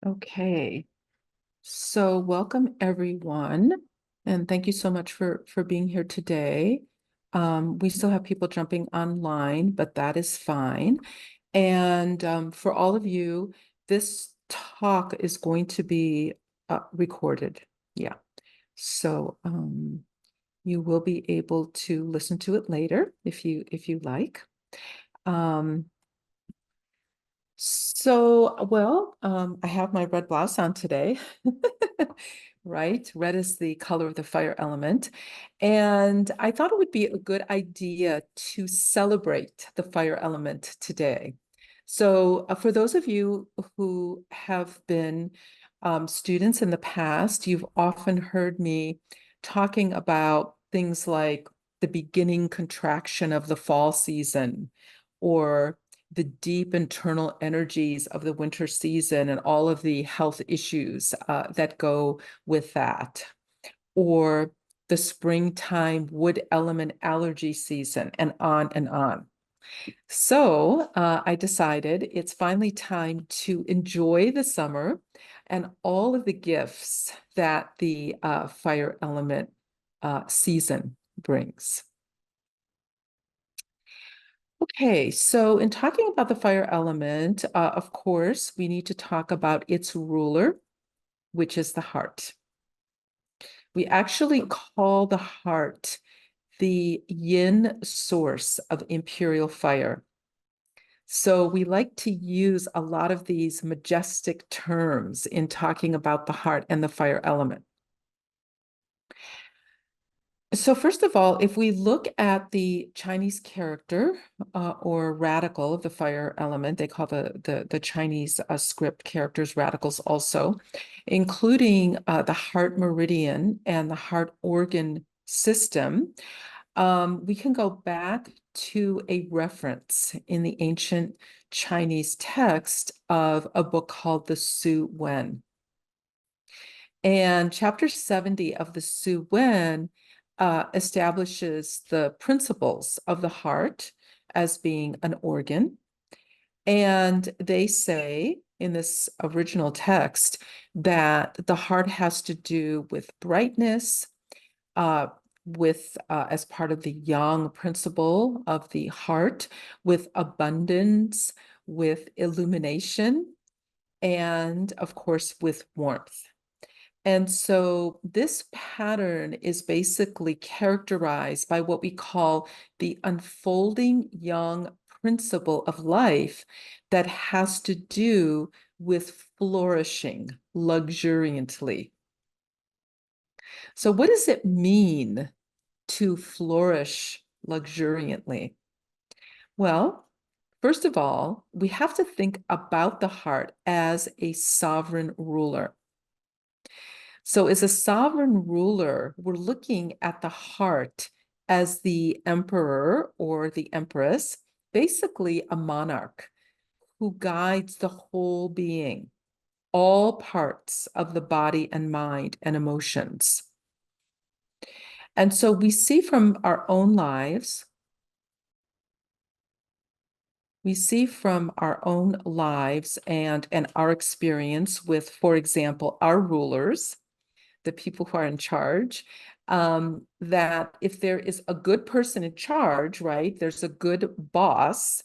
Okay, so welcome everyone, and thank you so much for being here today. We still have people jumping online, but that is fine. And for all of you, this talk is going to be recorded. Yeah, so you will be able to listen to it later if you like. Um, I have my red blouse on today, right? Red is the color of the fire element. And I thought it would be a good idea to celebrate the fire element today. So, for those of you who have been students in the past, you've often heard me talking about things like the beginning contraction of the fall season, or the deep internal energies of the winter season and all of the health issues that go with that, or the springtime wood element allergy season, and on and on. So I decided it's finally time to enjoy the summer and all of the gifts that the fire element season brings. Okay, so in talking about the fire element, of course, we need to talk about its ruler, which is the heart. We actually call the heart the yin source of imperial fire. So we like to use a lot of these majestic terms in talking about the heart and the fire element. So first of all, if we look at the Chinese character or radical of the fire element, they call the Chinese script characters radicals also, including the heart meridian and the heart organ system. We can go back to a reference in the ancient Chinese text of a book called the Su Wen. And chapter 70 of the Su Wen establishes the principles of the heart as being an organ. And they say in this original text that the heart has to do with brightness, as part of the yang principle of the heart, with abundance, with illumination, and of course, with warmth. And so this pattern is basically characterized by what we call the unfolding yang principle of life that has to do with flourishing luxuriantly. So what does it mean to flourish luxuriantly? Well, first of all, we have to think about the heart as a sovereign ruler. So as a sovereign ruler, we're looking at the heart as the emperor or the empress, basically a monarch who guides the whole being, all parts of the body and mind and emotions. And so we see from our own lives, and our experience with, for example, our rulers, the people who are in charge, that if there is a good person in charge, right, there's a good boss,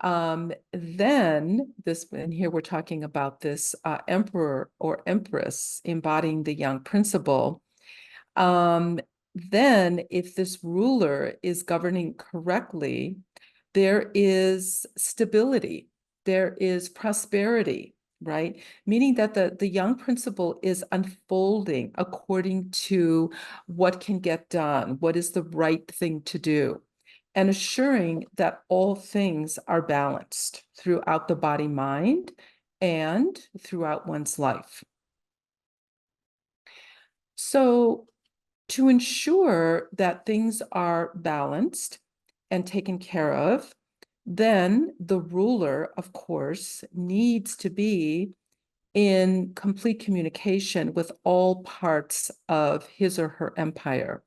then and here we're talking about this emperor or empress embodying the yang principle. Then if this ruler is governing correctly, there is stability, there is prosperity, right? Meaning that the yang principle is unfolding according to what can get done, what is the right thing to do, and assuring that all things are balanced throughout the body mind and throughout one's life. So to ensure that things are balanced and taken care of, then the ruler, of course, needs to be in complete communication with all parts of his or her empire.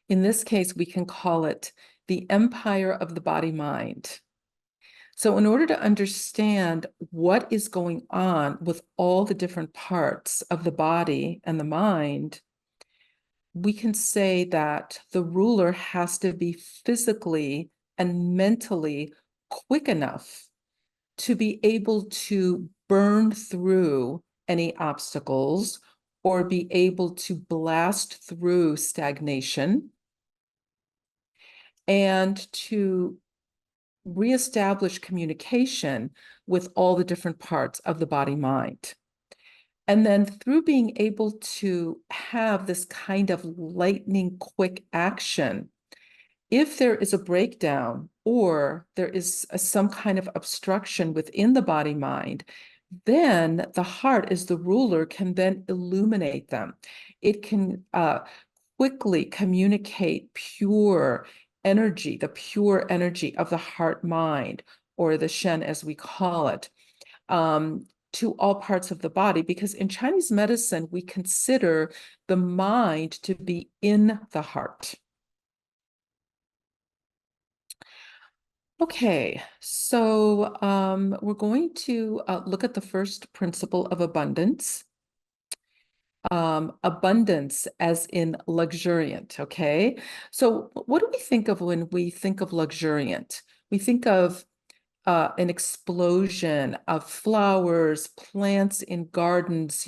In this case, we can call it the empire of the body mind. So in order to understand what is going on with all the different parts of the body and the mind, we can say that the ruler has to be physically and mentally quick enough to be able to burn through any obstacles or be able to blast through stagnation and to reestablish communication with all the different parts of the body mind. And then through being able to have this kind of lightning quick action, if there is a breakdown or there is some kind of obstruction within the body mind, then the heart, as the ruler, can then illuminate them. It can quickly communicate pure energy, the pure energy of the heart mind, or the Shen as we call it, to all parts of the body. Because in Chinese medicine, we consider the mind to be in the heart. Okay, so we're going to look at the first principle of abundance. Abundance as in luxuriant, okay? So what do we think of when we think of luxuriant? We think of an explosion of flowers, plants in gardens,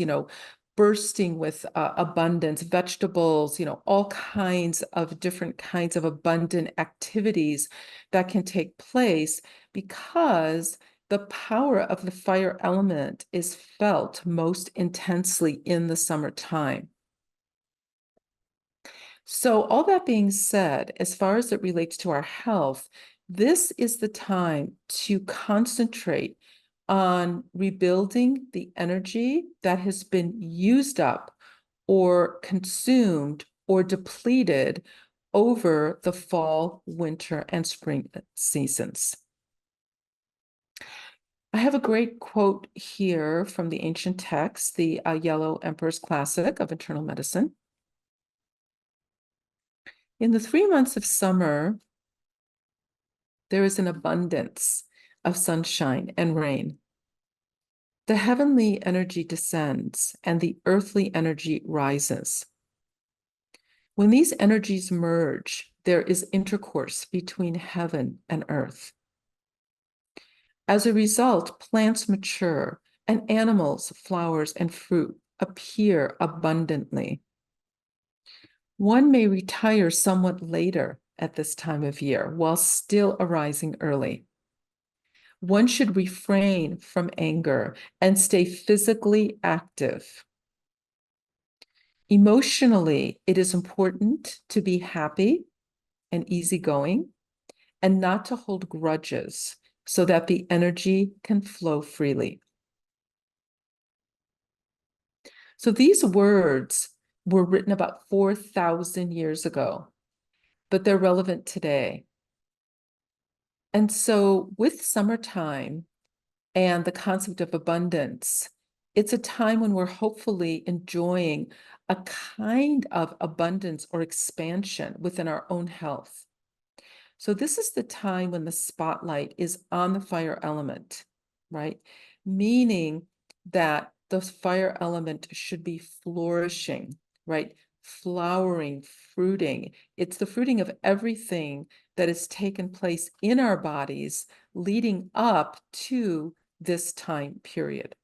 bursting with abundance, vegetables, all kinds of different kinds of abundant activities that can take place because the power of the fire element is felt most intensely in the summertime. So all that being said, as far as it relates to our health, this is the time to concentrate on rebuilding the energy that has been used up or consumed or depleted over the fall, winter, and spring seasons. I have a great quote here from the ancient text, the Yellow Emperor's Classic of Internal Medicine. In the 3 months of summer, there is an abundance of sunshine and rain. The heavenly energy descends and the earthly energy rises. When these energies merge, there is intercourse between heaven and earth. As a result, plants mature and animals, flowers, and fruit appear abundantly. One may retire somewhat later at this time of year while still arising early. One should refrain from anger and stay physically active. Emotionally, it is important to be happy and easygoing and not to hold grudges so that the energy can flow freely. So these words were written about 4,000 years ago, but they're relevant today. And so with summertime and the concept of abundance, it's a time when we're hopefully enjoying a kind of abundance or expansion within our own health. So this is the time when the spotlight is on the fire element, right? Meaning that the fire element should be flourishing, right? Flowering, fruiting. It's the fruiting of everything that has taken place in our bodies leading up to this time period.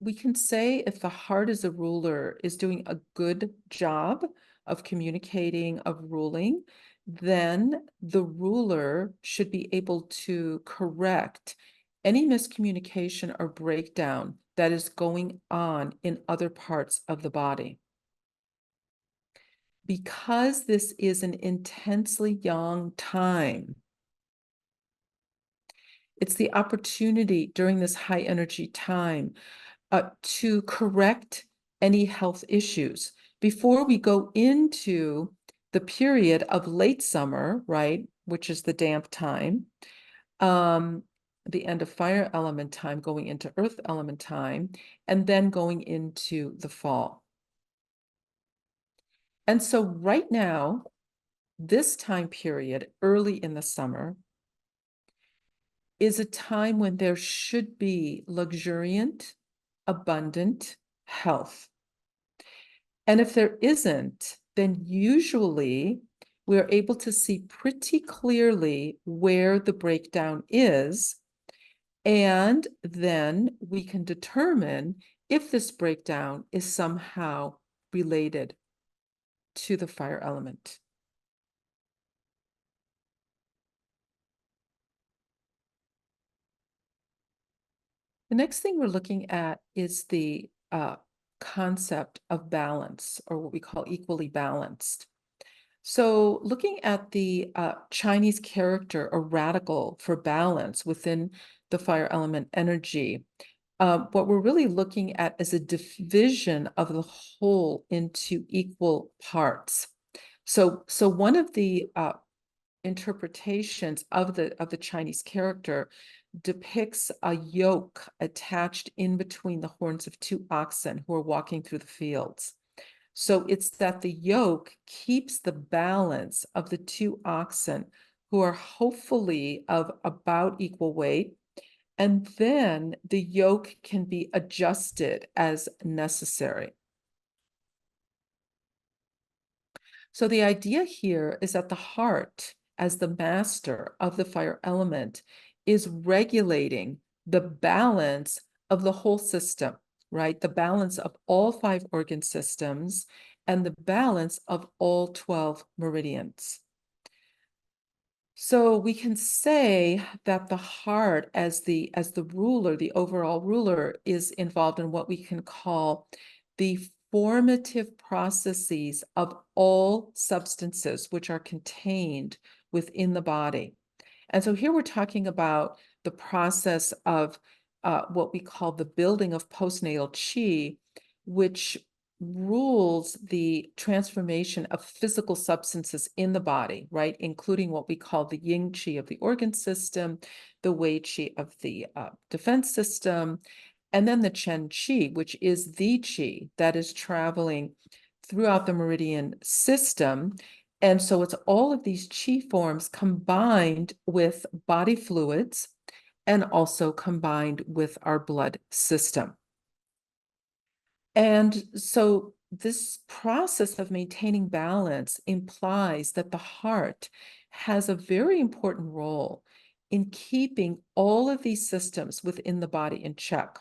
We can say if the heart as a ruler is doing a good job of communicating, of ruling, then the ruler should be able to correct any miscommunication or breakdown that is going on in other parts of the body. Because this is an intensely young time, it's the opportunity during this high energy time to correct any health issues before we go into the period of late summer, right, which is the damp time, the end of fire element time, going into earth element time, and then going into the fall. And so right now, this time period, early in the summer, is a time when there should be luxuriant, abundant health. And if there isn't, then usually we're able to see pretty clearly where the breakdown is. And then we can determine if this breakdown is somehow related to the fire element. The next thing we're looking at is the concept of balance, or what we call equally balanced. So looking at the Chinese character or radical for balance within the fire element energy, what we're really looking at is a division of the whole into equal parts. So one of the interpretations of the Chinese character depicts a yoke attached in between the horns of two oxen who are walking through the fields. So it's that the yoke keeps the balance of the two oxen who are hopefully of about equal weight. And then the yoke can be adjusted as necessary. So the idea here is that the heart, as the master of the fire element, is regulating the balance of the whole system, right? The balance of all 5 organ systems and the balance of all 12 meridians. So we can say that the heart as the ruler, the overall ruler, is involved in what we can call the formative processes of all substances which are contained within the body. And so here we're talking about the process of what we call the building of postnatal qi, which rules the transformation of physical substances in the body, right? Including what we call the yin qi of the organ system, the wei qi of the defense system, and then the chen qi, which is the qi that is traveling throughout the meridian system. And so it's all of these qi forms combined with body fluids and also combined with our blood system. And so this process of maintaining balance implies that the heart has a very important role in keeping all of these systems within the body in check.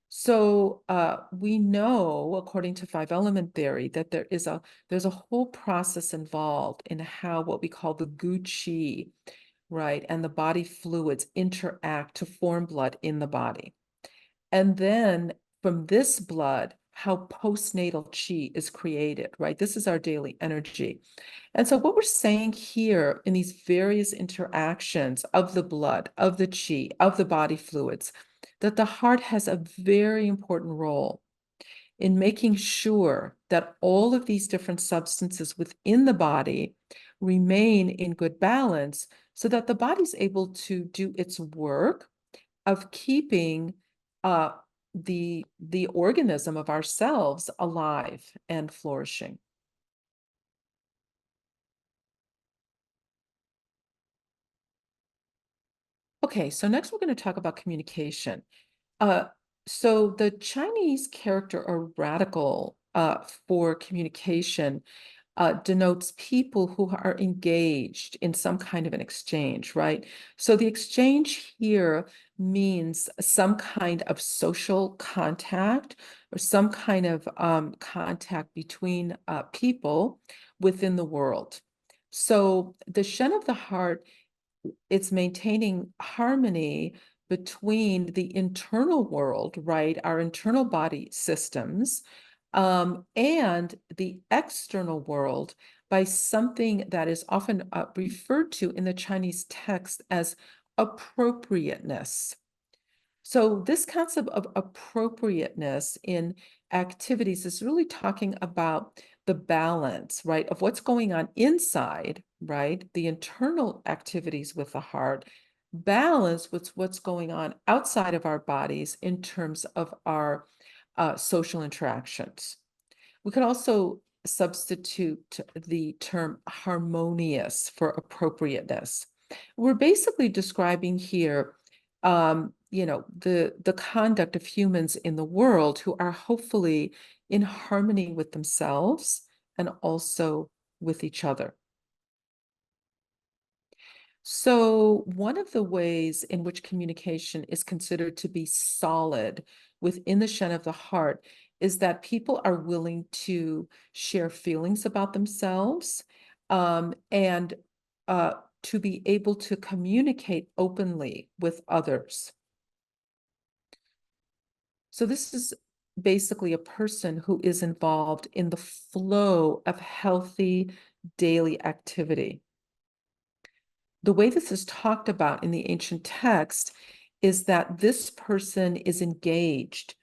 So we know, according to 5-element theory, that there's a whole process involved in how what we call the gu qi, right, and the body fluids interact to form blood in the body. And then from this blood, how postnatal qi is created, right? This is our daily energy. And so what we're saying here in these various interactions of the blood, of the qi, of the body fluids, that the heart has a very important role in making sure that all of these different substances within the body remain in good balance so that the body's able to do its work of keeping the organism of ourselves alive and flourishing. Okay, so next we're going to talk about communication. Uh, so the Chinese character or radical for communication denotes people who are engaged in some kind of an exchange, right? So the exchange here means some kind of social contact or some kind of contact between people within the world. So the Shen of the heart, it's maintaining harmony between the internal world, right, our internal body systems, and the external world by something that is often referred to in the Chinese text as appropriateness. So this concept of appropriateness in activities is really talking about the balance, right, of what's going on inside, right, the internal activities with the heart, balance with what's going on outside of our bodies in terms of our social interactions. We could also substitute the term harmonious for appropriateness. We're basically describing here, the conduct of humans in the world who are hopefully in harmony with themselves and also with each other. So one of the ways in which communication is considered to be solid within the Shen of the heart is that people are willing to share feelings about themselves, and to be able to communicate openly with others. So this is basically a person who is involved in the flow of healthy daily activity. The way this is talked about in the ancient text is that this person is engaged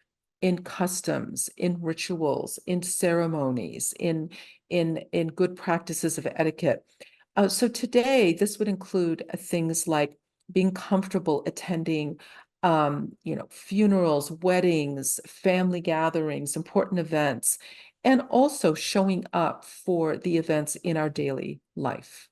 in customs, in rituals, in ceremonies, in good practices of etiquette. So today, this would include things like being comfortable attending funerals, weddings, family gatherings, important events, and also showing up for the events in our daily life.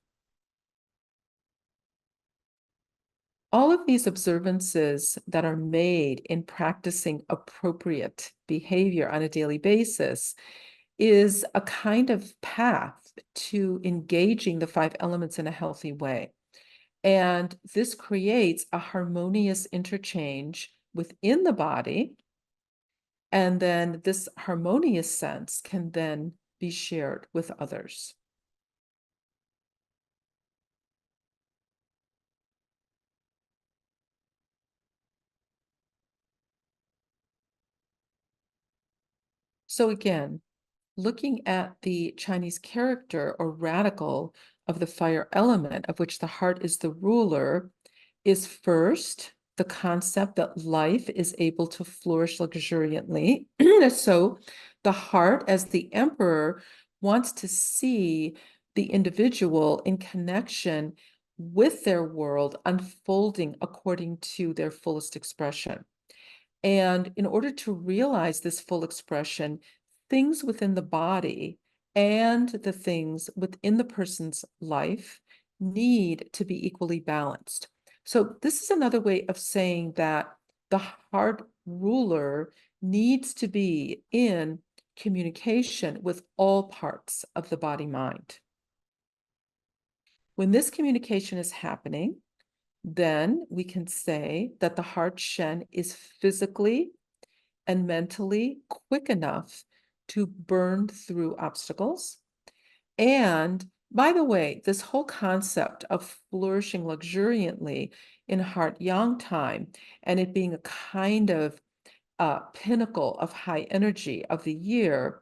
All of these observances that are made in practicing appropriate behavior on a daily basis is a kind of path to engaging the five elements in a healthy way. And this creates a harmonious interchange within the body. And then this harmonious sense can then be shared with others. So again, looking at the Chinese character or radical of the fire element, of which the heart is the ruler, is first the concept that life is able to flourish luxuriantly. So the heart, as the emperor, wants to see the individual in connection with their world unfolding according to their fullest expression. And in order to realize this full expression, things within the body and the things within the person's life need to be equally balanced. So this is another way of saying that the heart ruler needs to be in communication with all parts of the body mind. When this communication is happening, then we can say that the heart Shen is physically and mentally quick enough to burn through obstacles. And by the way, this whole concept of flourishing luxuriantly in heart yang time and it being a kind of pinnacle of high energy of the year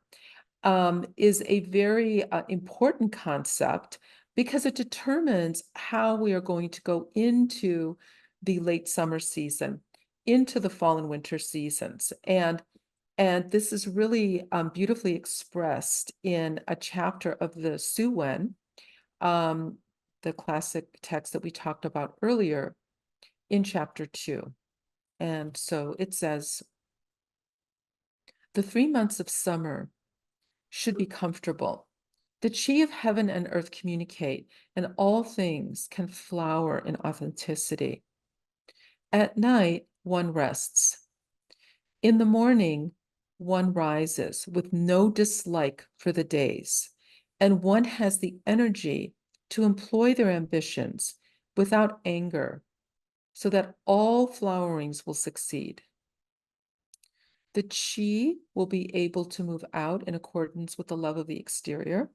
is a very important concept because it determines how we are going to go into the late summer season, into the fall and winter seasons. And this is really beautifully expressed in a chapter of the Su Wen, the classic text that we talked about earlier in chapter 2. And so it says, the 3 months of summer should be comfortable. The chi of heaven and earth communicate, and all things can flower in authenticity. At night, one rests. In the morning, one rises with no dislike for the days, and one has the energy to employ their ambitions without anger, so that all flowerings will succeed. The chi will be able to move out in accordance with the love of the exterior.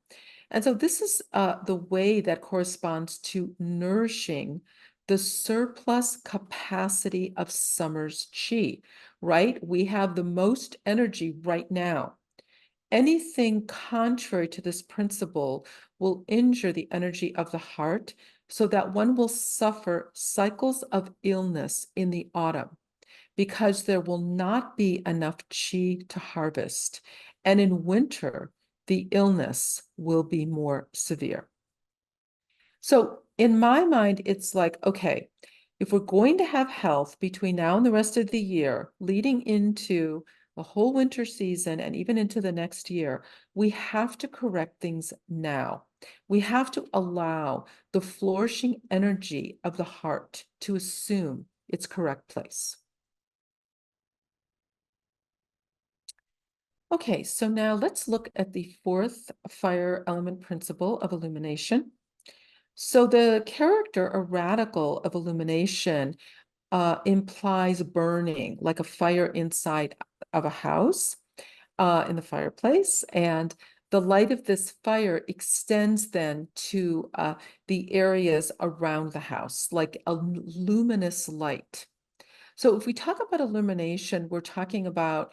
And so this is the way that corresponds to nourishing the surplus capacity of summer's chi, right? We have the most energy right now. Anything contrary to this principle will injure the energy of the heart so that one will suffer cycles of illness in the autumn, because there will not be enough chi to harvest. And in winter, the illness will be more severe. So in my mind, it's like, okay, if we're going to have health between now and the rest of the year, leading into the whole winter season and even into the next year, we have to correct things now. We have to allow the flourishing energy of the heart to assume its correct place. Okay, so now let's look at the fourth fire element principle of illumination. So the character or radical of illumination implies burning, like a fire inside of a house in the fireplace. And the light of this fire extends then to the areas around the house, like a luminous light. So if we talk about illumination, we're talking about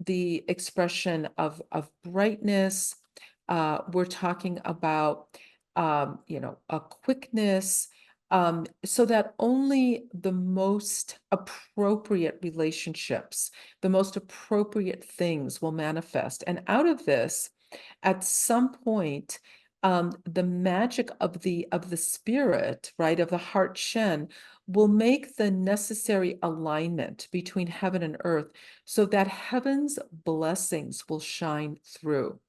the expression of brightness. We're talking about, a quickness, so that only the most appropriate relationships, the most appropriate things will manifest. And out of this, at some point, the magic of the spirit, right, of the heart Shen will make the necessary alignment between heaven and earth so that heaven's blessings will shine through.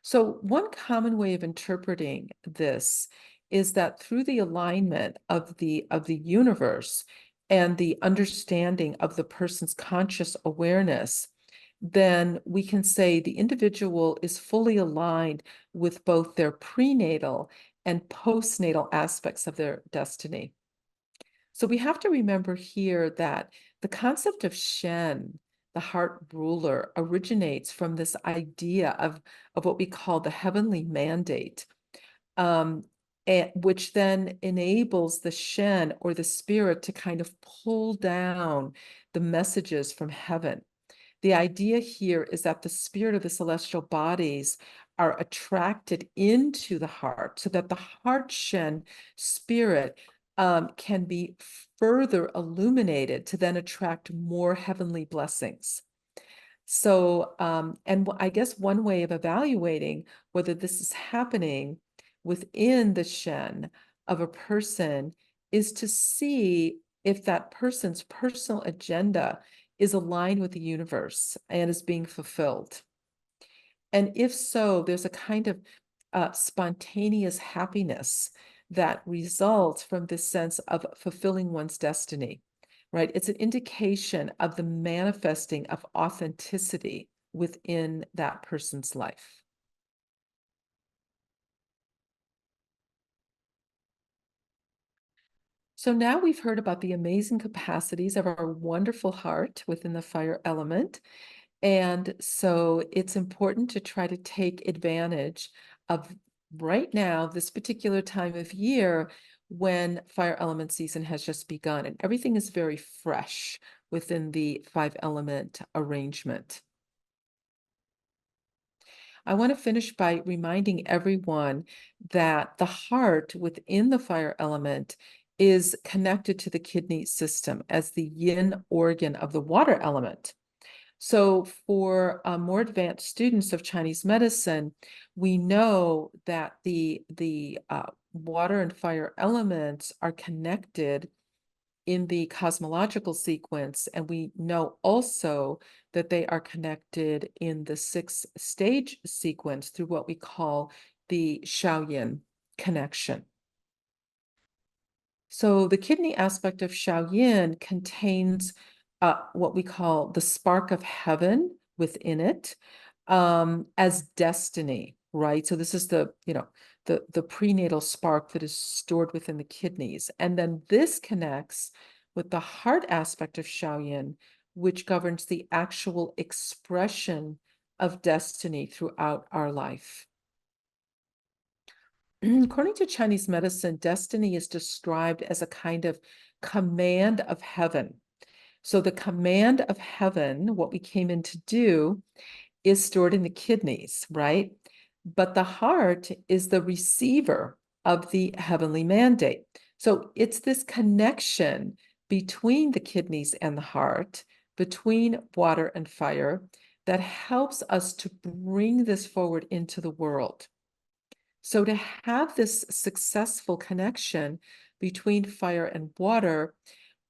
So one common way of interpreting this is that through the alignment of the universe and the understanding of the person's conscious awareness, then we can say the individual is fully aligned with both their prenatal and postnatal aspects of their destiny. So we have to remember here that the concept of Shen, the heart ruler, originates from this idea of what we call the heavenly mandate, which then enables the Shen or the spirit to kind of pull down the messages from heaven. The idea here is that the spirit of the celestial bodies are attracted into the heart so that the heart Shen spirit can be further illuminated to then attract more heavenly blessings. So, and I guess one way of evaluating whether this is happening within the Shen of a person is to see if that person's personal agenda is aligned with the universe and is being fulfilled. And if so, there's a kind of spontaneous happiness that results from this sense of fulfilling one's destiny, right? It's an indication of the manifesting of authenticity within that person's life. So now we've heard about the amazing capacities of our wonderful heart within the fire element. And so it's important to try to take advantage of right now, this particular time of year when fire element season has just begun and everything is very fresh within the 5 element arrangement. I want to finish by reminding everyone that the heart within the fire element is connected to the kidney system as the yin organ of the water element. So for more advanced students of Chinese medicine, we know that the water and fire elements are connected in the cosmological sequence, and we know also that they are connected in the 6-stage sequence through what we call the Shaoyin connection. So the kidney aspect of Shaoyin contains what we call the spark of heaven within it as destiny, right? So this is the prenatal spark that is stored within the kidneys. And then this connects with the heart aspect of Shaoyin, which governs the actual expression of destiny throughout our life. According to Chinese medicine, destiny is described as a kind of command of heaven. So the command of heaven, what we came in to do, is stored in the kidneys, right? But the heart is the receiver of the heavenly mandate. So it's this connection between the kidneys and the heart, between water and fire, that helps us to bring this forward into the world. So to have this successful connection between fire and water,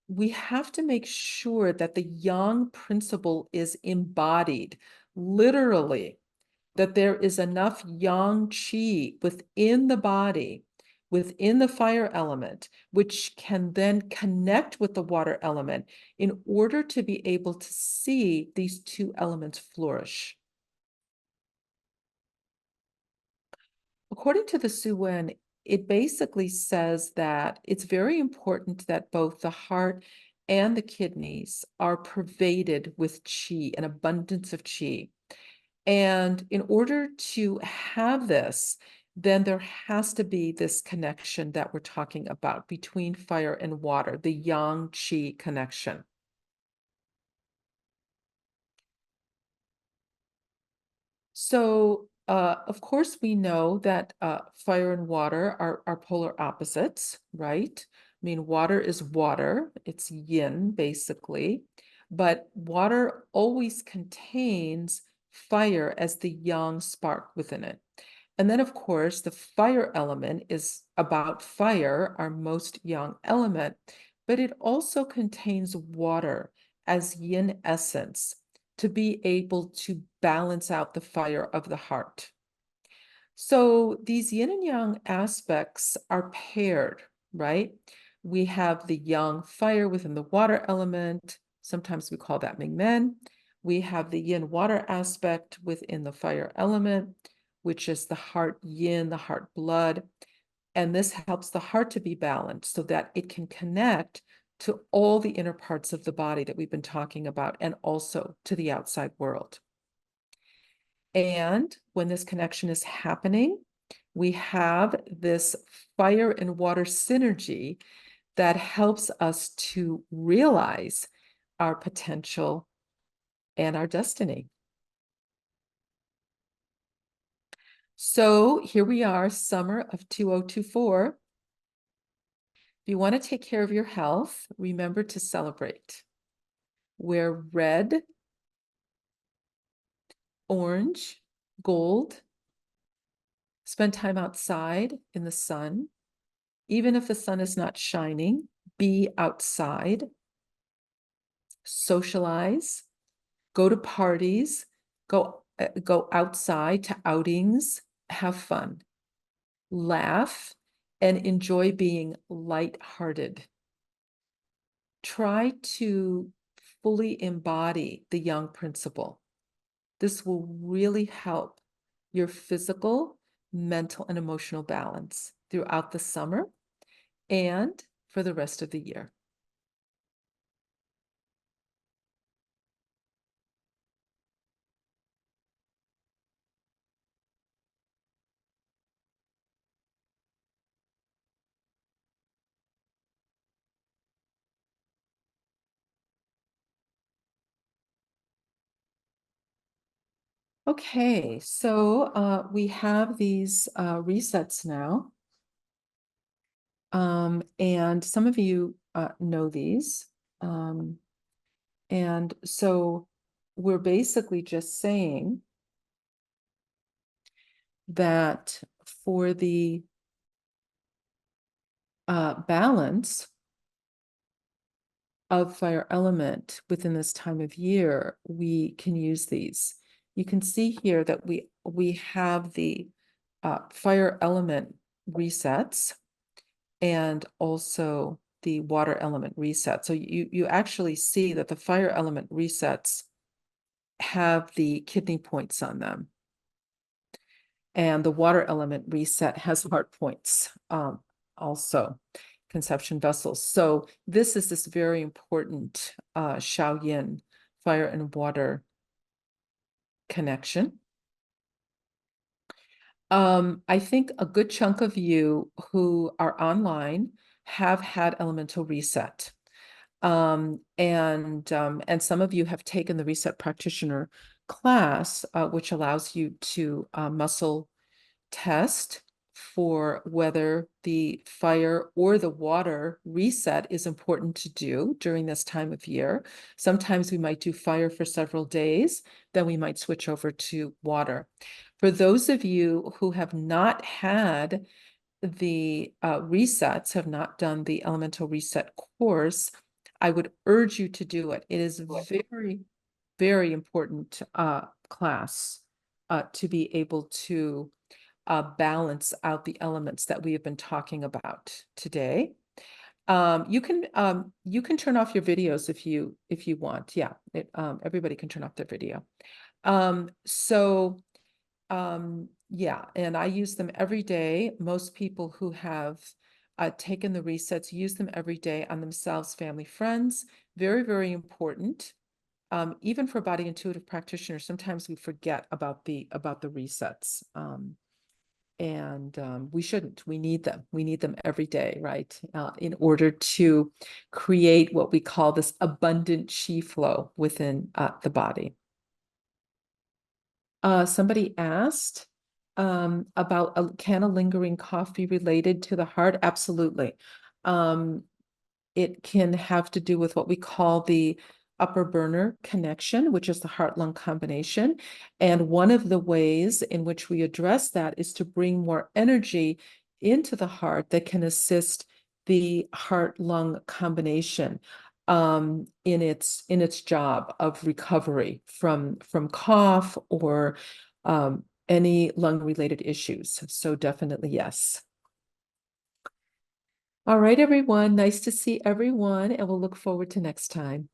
we have to make sure that the yang principle is embodied, literally, that there is enough yang qi within the body, within the fire element, which can then connect with the water element in order to be able to see these two elements flourish. According to the Suwen, it basically says that it's very important that both the heart and the kidneys are pervaded with qi, an abundance of qi. And in order to have this, then there has to be this connection that we're talking about between fire and water, the yang qi connection. So, of course, we know that fire and water are polar opposites, right? I mean, water is water, it's yin, basically, but water always contains fire as the yang spark within it. And then, of course, the fire element is about fire, our most yang element, but it also contains water as yin essence to be able to balance out the fire of the heart. So these yin and yang aspects are paired, right? We have the yang fire within the water element. Sometimes we call that Mingmen. We have the yin water aspect within the fire element, which is the heart yin, the heart blood. And this helps the heart to be balanced so that it can connect to all the inner parts of the body that we've been talking about, and also to the outside world. And when this connection is happening, we have this fire and water synergy that helps us to realize our potential and our destiny. So here we are, summer of 2024. If you want to take care of your health, remember to celebrate. Wear red, orange, gold. Spend time outside in the sun. Even if the sun is not shining, be outside. Socialize. Go to parties. Go outside to outings. Have fun. Laugh and enjoy being lighthearted. Try to fully embody the yang principle. This will really help your physical, mental, and emotional balance throughout the summer and for the rest of the year. Okay, so we have these resets now. And some of you know these. And so we're basically just saying that for the balance of fire element within this time of year, we can use these. You can see here that we have the fire element resets and also the water element reset. So you actually see that the fire element resets have the kidney points on them. And the water element reset has heart points, also conception vessels. So this is this very important Shaoyin fire and water connection. I think a good chunk of you who are online have had elemental reset. And some of you have taken the reset practitioner class, which allows you to muscle test for whether the fire or the water reset is important to do during this time of year. Sometimes we might do fire for several days, then we might switch over to water. For those of you who have not had the resets, have not done the elemental reset course, I would urge you to do it. It is very, very important class to be able to balance out the elements that we have been talking about today. You can turn off your videos if you want. Yeah, everybody can turn off their video. Yeah, and I use them every day. Most people who have taken the resets use them every day on themselves, family, friends. Very, very important. Even for body intuitive practitioners, sometimes we forget about the resets. We shouldn't. We need them. We need them every day, right? In order to create what we call this abundant chi flow within the body. Somebody asked about can a lingering cough be related to the heart? Absolutely. It can have to do with what we call the upper burner connection, which is the heart-lung combination. And one of the ways in which we address that is to bring more energy into the heart that can assist the heart-lung combination in its job of recovery from cough or any lung-related issues. So definitely yes. All right, everyone. Nice to see everyone, and we'll look forward to next time.